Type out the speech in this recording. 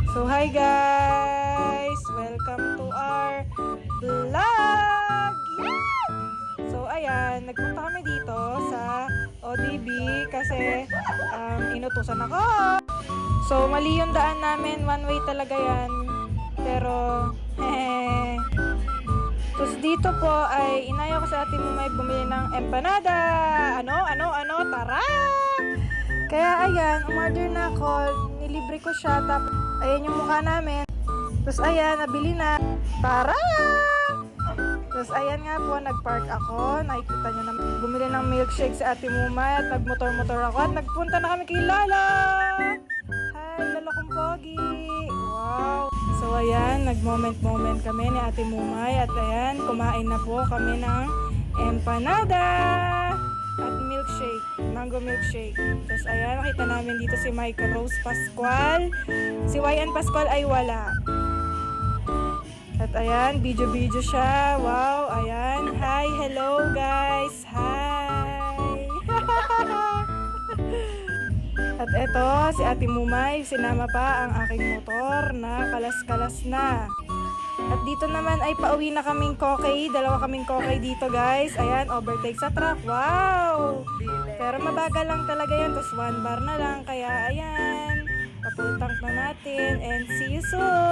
So hi guys! Welcome to our vlog! Yeah! So ayan, nagpunta kami dito sa ODB kasi inutusan ako. So mali yung daan namin, one way talaga yan. Pero Tapos dito po ay inaya ko sa ate mo may bumili ng empanada. Ano, tara! Kaya ayan, umorder na ako, nilibre ko siya, tapos ayan yung mukha namin. Tapos ayan, nabili na. Tara! Tapos ayan nga po, nagpark ako, nakikita nyo na bumili ng milkshake sa ate Mumay at nagmotor-motor ako at nagpunta na kami kay Lala! Hi, Lala kong pogi! Wow! So ayan, nag-moment-moment kami ni ate Mumay at ayan, kumain na po kami ng empanada at milkshake, mango milkshake. Tapos ayan, nakita namin dito si Mike Rose Pascual. Si YN Pascual ay wala. At ayan, video-video siya. Wow, ayan. Hi, hello guys. Hi. At eto, si Ate Mumay, sinama pa ang aking motor na kalas-kalas na. At dito naman ay pauwi na kaming kokay. Dalawa kaming kokay dito guys. Ayan, overtake sa truck. Wow! Pero mabagal lang talaga yan. Tapos 1 bar na lang. Kaya ayan, papull tank na natin. And see you soon!